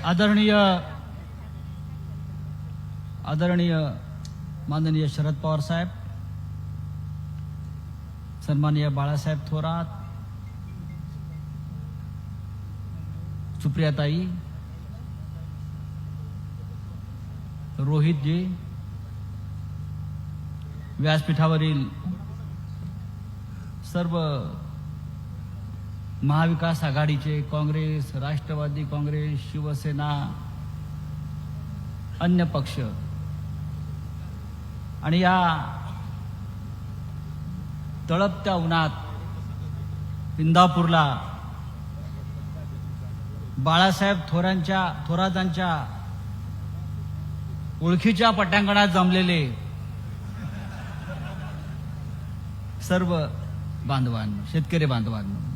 आदरणीय माननीय शरद पवार साहेब, सन्माननीय बाळासाहेब थोरात, सुप्रियाताई, रोहितजी, व्यासपीठावरील सर्व महाविकास आघाडीचे, काँग्रेस, राष्ट्रवादी काँग्रेस, शिवसेना, अन्य पक्ष आणि या तळपत्या उन्हात इंदापूरला बाळासाहेब थोरातांच्या ओळखीच्या पटांगणात जमलेले सर्व बांधवांनो, शेतकरी बांधवांनो,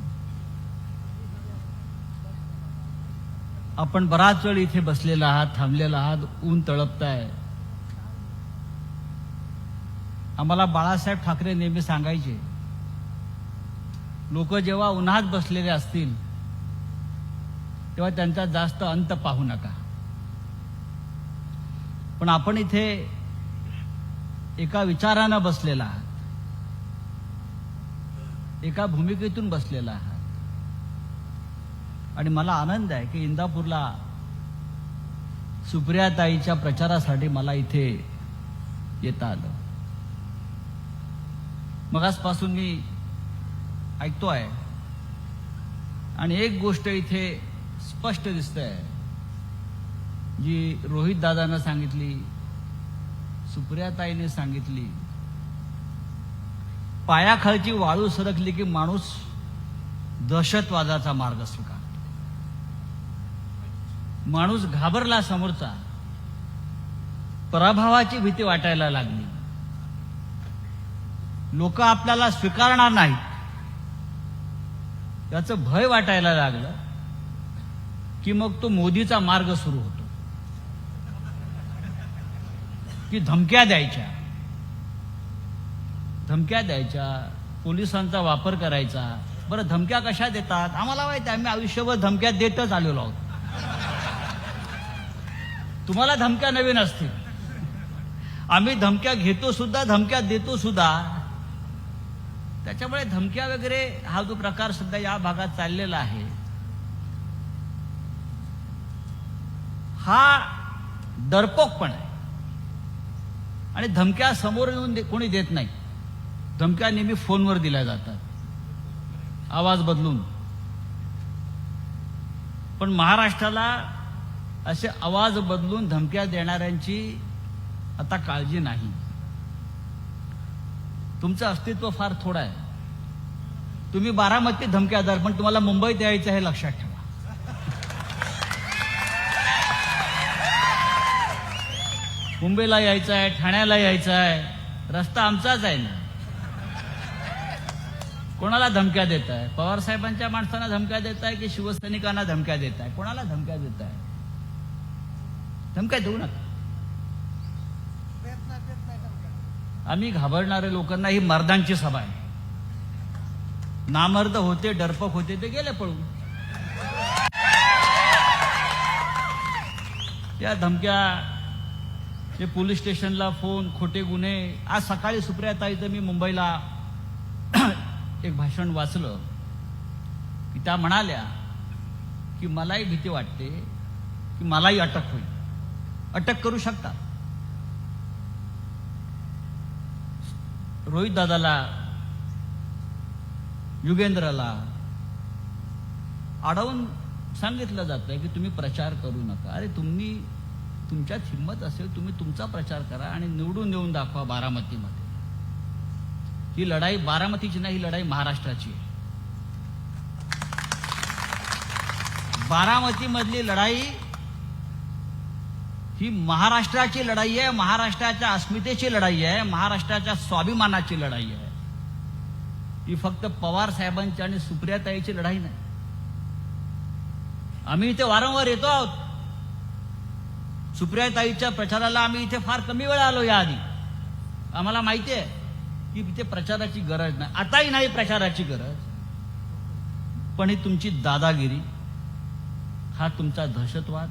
आपण बराच वेळ इथे बसलेला आहात, थांबलेला आहात, ऊन तळपताय. आम्हाला बाळासाहेब ठाकरे नेहमी सांगायचे, लोक जेव्हा उन्हात बसलेले असतील तेव्हा त्यांचा जास्त अंत पाहू नका. पण आपण इथे एका विचारानं बसलेला आहात, एका भूमिकेतून बसलेला आहात आणि मला आनंद आहे की इंदापूरला सुप्रियाताईच्या प्रचारासाठी मला इथे येता आलं. मगासपासून मी ऐकतोय आणि एक गोष्ट इथे स्पष्ट दिसतंय, जी रोहित दादानं सांगितली, सुप्रियाताईने सांगितली. पायाखालची वाळू सरकली की माणूस दहशतवादाचा मार्ग स्वीकारतो. माणूस घाबरला, समोरचा पराभवाची भीती वाटायला लागली, लोक आपल्याला स्वीकारणार नाहीत याचं भय वाटायला लागलं की मग तो मोदीचा मार्ग सुरू होतो, की धमक्या द्यायच्या, पोलिसांचा वापर करायचा. बरं, धमक्या कशा देतात आम्हाला माहिती आहे, आम्ही आयुष्यभर धमक्या देतच आलेलो आहोत. तुम्हाला धमक्या नवीन असतील, आम्ही धमक्या घेतो सुद्धा, धमक्या देतो सुद्धा. त्याच्यामुळे धमक्या वगैरे हा जो प्रकार सध्या या भागात चाललेला आहे, हा डरपोकपण आहे. आणि धमक्या समोर येऊन कोणी देत नाही. धमक्या नेहमी फोनवर दिल्या जातात, आवाज बदलून. पण महाराष्ट्राला असे आवाज बदलून धमक्या देणाऱ्यांची आता काळजी नाही. तुमचं अस्तित्व फार थोडं आहे. तुम्ही बारामतीत धमक्यादार, पण तुम्हाला मुंबईत यायचं हे लक्षात ठेवा. मुंबईला यायचं आहे, ठाण्याला यायचं आहे, रस्ता आमचाच आहे ना. कोणाला धमक्या देत आहे? पवार साहेबांच्या माणसांना धमक्या देत आहे की शिवसैनिकांना धमक्या देत आहे? कोणाला धमक्या देत आहे? धमक्या देऊ नका. आम्ही घाबरणारे लोकांना ही मर्दांची सभा आहे. नामर्द होते, डरपक होते, ते गेले पळून. या धमक्या, ते पोलीस स्टेशनला फोन, खोटे गुन्हे. आज सकाळी सुप्रियाताईचं मी मुंबईला एक भाषण वाचलं की त्या म्हणाल्या की मलाही भीती वाटते की मलाही अटक होईल. अटक करू शकता. रोहित दादाला, युगेंद्रला अडवून सांगितलं जातं की तुम्ही प्रचार करू नका. अरे, तुमच्यात हिंमत असेल, तुम्ही तुमचा प्रचार करा आणि निवडून देऊन दाखवा बारामतीमध्ये. ही लढाई बारामतीची नाही, ही लढाई महाराष्ट्राची आहे. बारामतीमधली लढाई ही महाराष्ट्राची लढाई आहे, महाराष्ट्राच्या अस्मितेची लढाई आहे, महाराष्ट्राच्या स्वाभिमानाची लढाई आहे. ही फक्त पवार साहेबांची आणि सुप्रियाताईची लढाई नाही. आम्ही इथे वारंवार येतो आहोत. सुप्रियाताईच्या प्रचाराला आम्ही इथे फार कमी वेळा आलो याआधी. आम्हाला माहिती आहे की इथे प्रचाराची गरज नाही, आताही नाही प्रचाराची गरज. पण ही तुमची दादागिरी, हा तुमचा दहशतवाद,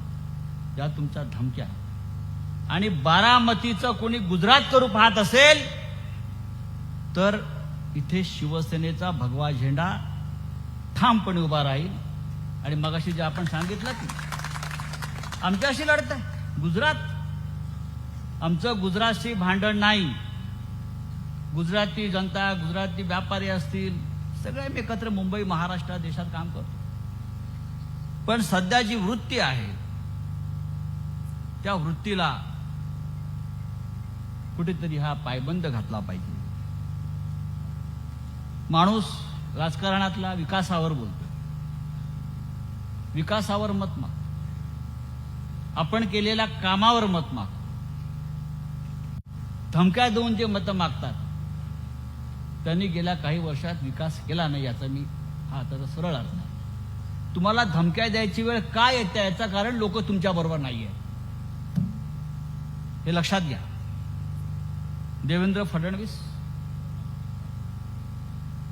या तुमच्या धमक्या, आणि बारामतीचं कोणी गुजरात करू पाहत असेल तर इथे शिवसेनेचा भगवा झेंडा ठामपणे उभा राहील. आणि मगाशी जे आपण सांगितलं की आमच्याशी लढत आहे गुजरात, आमचं गुजरातशी भांडण नाही. गुजराती जनता, गुजराती व्यापारी असतील, सगळे मी एकत्र मुंबई, महाराष्ट्र, देशात काम करतो. पण सध्या जी वृत्ती आहे त्या वृत्तीला कुठेतरी हा पायबंद घातला पाहिजे. माणूस राजकारणातला विकासावर बोलतो, विकासावर मत मागतो, आपण केलेल्या कामावर मत मागतो. धमक्या देऊन जे मत मागतात त्यांनी गेल्या काही वर्षात विकास केला नाही, याचा मी हा आता सरळ अर्थ आहे. तुम्हाला धमक्या द्यायची वेळ काय येते याचं कारण लोक तुमच्या बरोबर नाहीये, हे लक्षात घ्या. देवेंद्र फडणवीस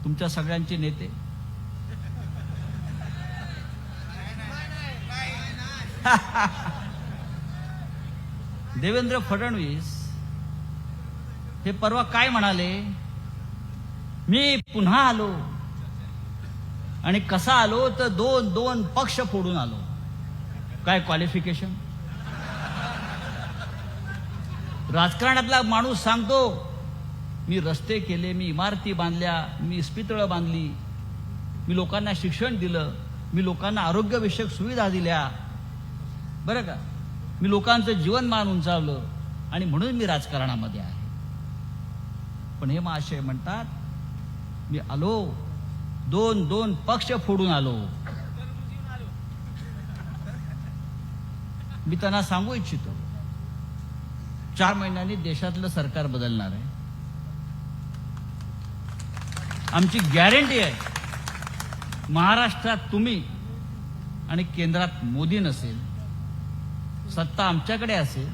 तुमच्या सगळ्यांचे नेते, देवेंद्र फडणवीस हे परवा काय म्हणाले, मी पुन्हा आलो आणि कसा आलो तर दोन पक्ष फोडून आलो. काय क्वालिफिकेशन? राजकारणातला माणूस सांगतो मी रस्ते केले, मी इमारती बांधल्या, मी इस्पितळं बांधली, मी लोकांना शिक्षण दिलं, मी लोकांना आरोग्यविषयक सुविधा दिल्या, बरं का, मी लोकांचं जीवनमान उंचावलं आणि म्हणून मी राजकारणामध्ये आहे. पण हे महाशय म्हणतात मी आलो, दोन पक्ष फोडून आलो. मी त्यांना सांगू इच्छितो 4 महिन्यांनी देशातलं सरकार बदलणार आहे. आमची गॅरंटी आहे, महाराष्ट्रात तुम्ही आणि केंद्रात मोदी नसेल, सत्ता आमच्याकडे असेल.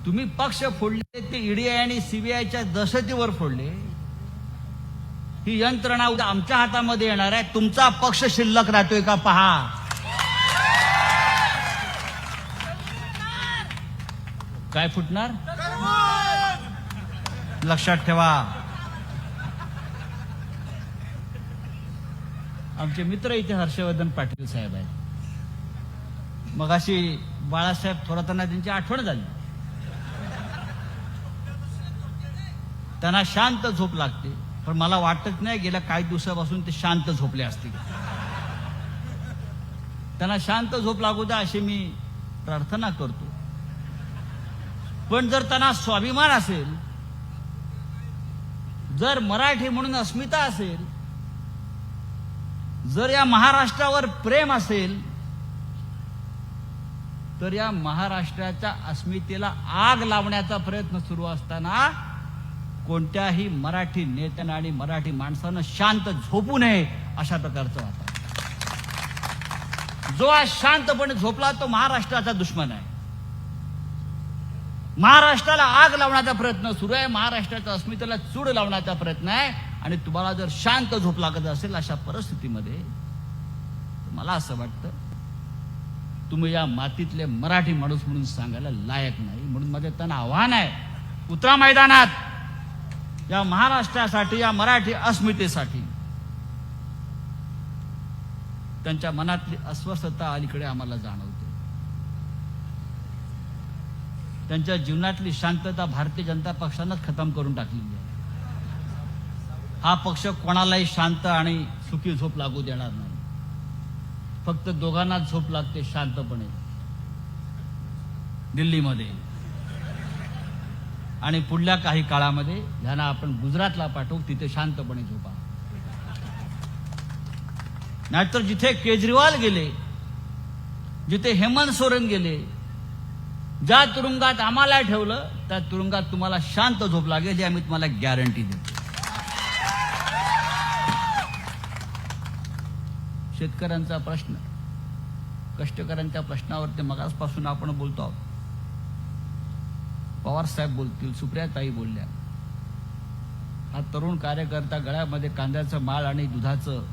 तुम्ही पक्ष फोडले ते ईडी आणि सीबीआयच्या दहशतीवर फोडले. ही यंत्रणा उद्या आमच्या हातामध्ये येणार आहे. तुमचा पक्ष शिल्लक राहतोय का पहा. काय फुटणार लक्षात ठेवा. आमचे मित्र इथे हर्षवर्धन पाटील साहेब आहेत. मगाशी बाळासाहेब थोरातांना त्यांची आठवण झाली. त्यांना शांत झोप लागते, पण मला वाटत नाही गेल्या काही दिवसापासून ते शांत झोपले असतील. त्यांना शांत झोप लागू द्या अशी मी प्रार्थना करतो. पण जर त्यांना स्वाभिमान असेल, जर मराठी म्हणून अस्मिता असेल, जर या महाराष्ट्रावर प्रेम असेल, तर या महाराष्ट्राच्या अस्मितेला आग लावण्याचा प्रयत्न सुरू असताना कोणत्याही मराठी नेत्यानं आणि मराठी माणसानं शांत झोपू नये अशा प्रकारचं वातावरण. जो आज शांतपणे झोपला तो महाराष्ट्राचा दुश्मन आहे. महाराष्ट्राला आग लावण्याचा प्रयत्न सुरू आहे, महाराष्ट्राच्या अस्मितेला चूड लावण्याचा प्रयत्न आहे. आणि तुम्हाला जर शांत झोप लागत असेल अशा परिस्थितीमध्ये, मला असं वाटतं तुम्ही या मातीतले मराठी माणूस म्हणून सांगायला लायक नाही. म्हणून माझं त्यांना आव्हान आहे, उतरा मैदानात या महाराष्ट्रासाठी, या मराठी अस्मितेसाठी. त्यांच्या मनातली अस्वस्थता अलीकडे आम्हाला जाणवते. त्यांच्या जीवनातली शांतता भारतीय जनता पक्षानंच खतम करून टाकलेली आहे. हा पक्ष कोणालाही शांत आणि सुखी झोप लागू देणार नाही. फक्त दोघांनाच झोप लागते शांतपणे, दिल्लीमध्ये. आणि पुढल्या काही काळामध्ये ह्यांना आपण गुजरातला पाठवू, तिथे शांतपणे झोपा. नाहीतर जिथे केजरीवाल गेले, जिथे हेमंत सोरेन गेले, ज्या तुरुंगात आम्हाला ठेवलं त्या तुरुंगात तुम्हाला शांत झोप लागेल, हे आम्ही तुम्हाला गॅरंटी देतो. शेतकऱ्यांचा प्रश्न, कष्टकऱ्यांच्या प्रश्नावरती मगासपासून आपण बोलतो आहोत. पवार साहेब बोलतील, सुप्रियाताई बोलल्या. हा तरुण कार्यकर्ता गळ्यामध्ये कांद्याचं माळ आणि दुधाचं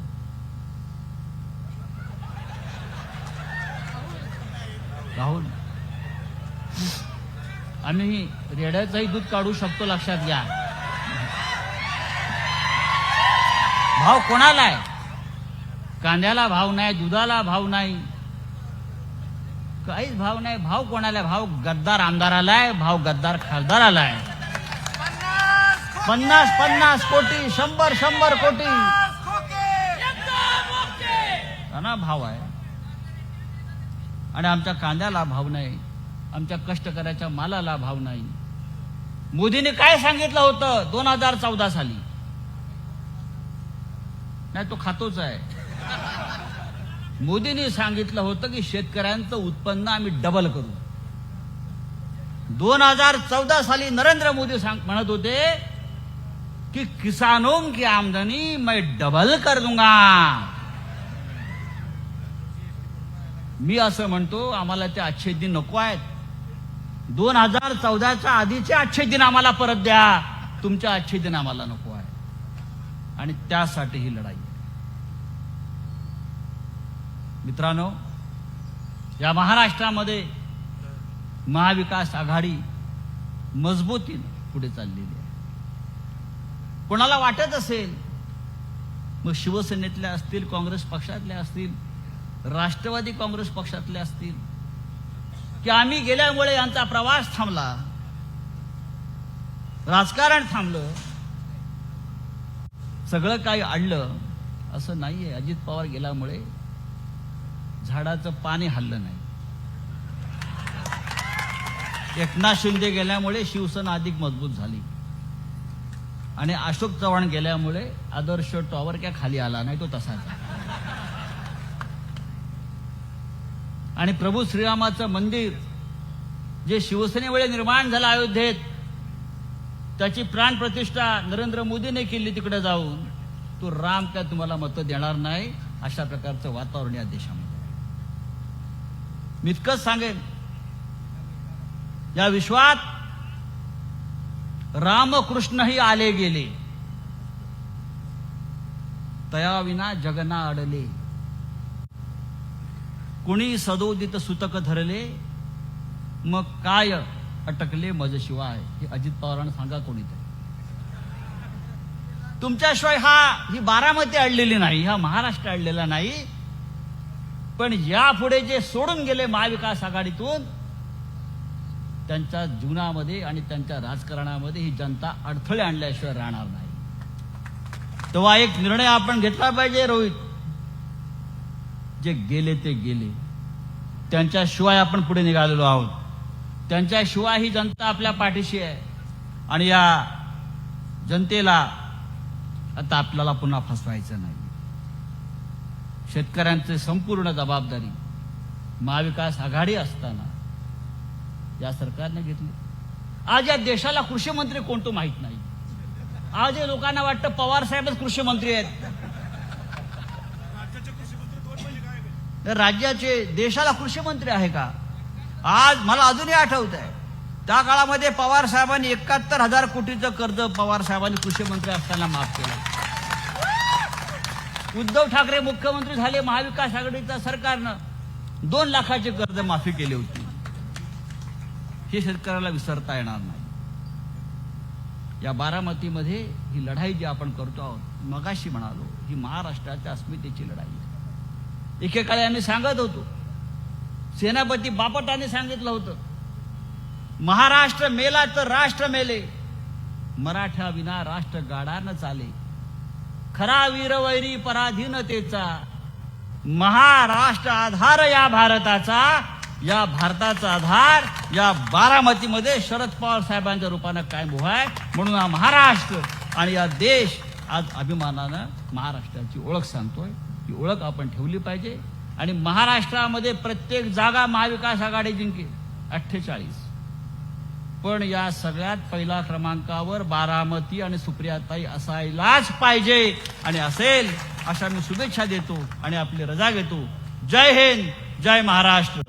राहुल, आम्ही रेड्याचंही दूध काढू शकतो, लक्षात घ्या. भाव कोणाला आहे? कांद्याला भाव नाही, दुधाला भाव नाही, काहीच भाव नाही. भाव कोणाला आहे? भाव गद्दार आमदाराला आहे, भाव गद्दार खासदाराला आहे. 50 कोटी, 100 कोटी ना भाव आहे. आणि आमच्या कांद्याला भाव नाही, आमच्या कष्टकऱ्याच्या मालाला भाव नाही. मोदींनी काय सांगितलं होतं 2014 साली? नाही, तो खातोच आहे. मोदींनी सांगितलं होतं की शेतकऱ्यांचं उत्पन्न आम्ही डबल करू. 2014 साली नरेंद्र मोदी म्हणत होते कि किसानों की आमदनी मैं डबल कर दूंगा. मी असं म्हणतो, आम्हाला ते अच्छे दिन नको आहेत. 2014च्या आधीचे अच्छे दिन आम्हाला परत द्या, तुमच्या अच्छे दिन आम्हाला नको आहे. आणि त्यासाठी ही लढाई आहे. मित्रांनो, या महाराष्ट्रामध्ये महाविकास आघाडी मजबूतीने पुढे चाललेली आहे. कोणाला वाटत असेल, मग शिवसेनेतल्या असतील, काँग्रेस पक्षातल्या असतील, राष्ट्रवादी काँग्रेस पक्षातले असतील, की आम्ही गेल्यामुळे यांचा प्रवास थांबला, राजकारण थांबलं, सगळं काही अडलं, असं नाहीये. अजित पवार गेल्यामुळे झाडाचं पाणी हललं नाही. एकनाथ शिंदे गेल्यामुळे शिवसेना अधिक मजबूत झाली. आणि अशोक चव्हाण गेल्यामुळे आदर्श टॉवर क्या खाली आला नाही, तो तसाच आहे. आणि प्रभू श्रीरामाचं मंदिर जे शिवसेनेमुळे निर्माण झालं अयोध्येत, त्याची प्राण प्रतिष्ठा नरेंद्र मोदीने केली तिकडे जाऊन. तो राम काय तुम्हाला मतं देणार नाही, अशा प्रकारचं वातावरण या देशामध्ये. मी इतकंच सांगेन, या विश्वात रामकृष्णही आले गेले, तयाविना जगना अडले. कुणी सदोदित सुतक धरले, मग काय अटकले मज शिवाय. हे अजित पवारांना सांगा कोणीतरी. तुमच्याशिवाय ही बारामती अडलेली नाही, हा महाराष्ट्र अडलेला नाही. पण यापुढे जे सोडून गेले महाविकास आघाडीतून, त्यांच्या जीवनामध्ये आणि त्यांच्या राजकारणामध्ये ही जनता अडथळे आणल्याशिवाय राहणार नाही. तेव्हा एक निर्णय आपण घेतला पाहिजे रोहित. जे गेले ते गेले, त्यांच्याशिवाय आपण पुढे निघालेलो आहोत. त्यांच्याशिवाय ही जनता आपल्या पाठीशी आहे. आणि या जनतेला आता आपल्याला पुन्हा फसवायचं नाही. शेतकऱ्यांची संपूर्ण जबाबदारी महाविकास आघाडी असताना या सरकारने घेतली. आज या देशाला कृषी मंत्री कोण तो माहित नाही. आज या लोकांना वाटतं पवार साहेबच कृषी मंत्री आहेत. राज्याचे देशाला कृषी मंत्री आहे का? आज मला अजूनही आठवत आहे, त्या काळामध्ये पवार साहेबांनी 71,000 कोटीचं कर्ज पवार साहेबांनी कृषी मंत्री असताना माफ केलं. उद्धव ठाकरे मुख्यमंत्री झाले, महाविकास आघाडीच्या सरकारनं 2 लाखाचे कर्ज माफी केली होती. हे शेतकऱ्याला विसरता येणार नाही. या बारामतीमध्ये ही लढाई जी आपण करतो आहोत, मगाशी म्हणालो, ही महाराष्ट्राच्या अस्मितेची लढाई आहे. एकेकाळी आम्ही सांगत होतो, सेनापती बापटाने सांगितलं होतं, महाराष्ट्र मेला तर राष्ट्र मेले, मराठा विना राष्ट्र गाडा न चाले. खरा वीरवैरी पराधीनतेचा, महाराष्ट्र आधार या भारताचा. या भारताचा आधार या बारामतीमध्ये शरद पवार साहेबांच्या रूपानं कायम उभा आहे. म्हणून हा महाराष्ट्र आणि हा देश आज अभिमानानं महाराष्ट्राची ओळख सांगतोय. ही ओळख आपण ठेवली पाहिजे. आणि महाराष्ट्रामध्ये प्रत्येक जागा महाविकास आघाडी जिंकेल 48. पण या सगळ्यात पहिला क्रमांकावर बारामती आणि सुप्रियाताई असायलाच पाहिजे. आणि असेल अशा मी शुभेच्छा देतो आणि आपली रजा घेतो. जय हिंद, जय महाराष्ट्र.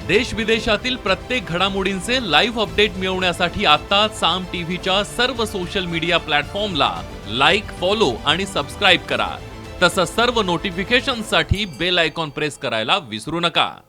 देश विदेशातील प्रत्येक घडामोडींचे लाईव्ह अपडेट मिळवण्यासाठी आता साम टीव्हीच्या सर्व सोशल मीडिया प्लॅटफॉर्मला लाईक, फॉलो आणि सबस्क्राईब करा. तसंच सर्व नोटिफिकेशनसाठी बेल आयकॉन प्रेस करायला विसरू नका.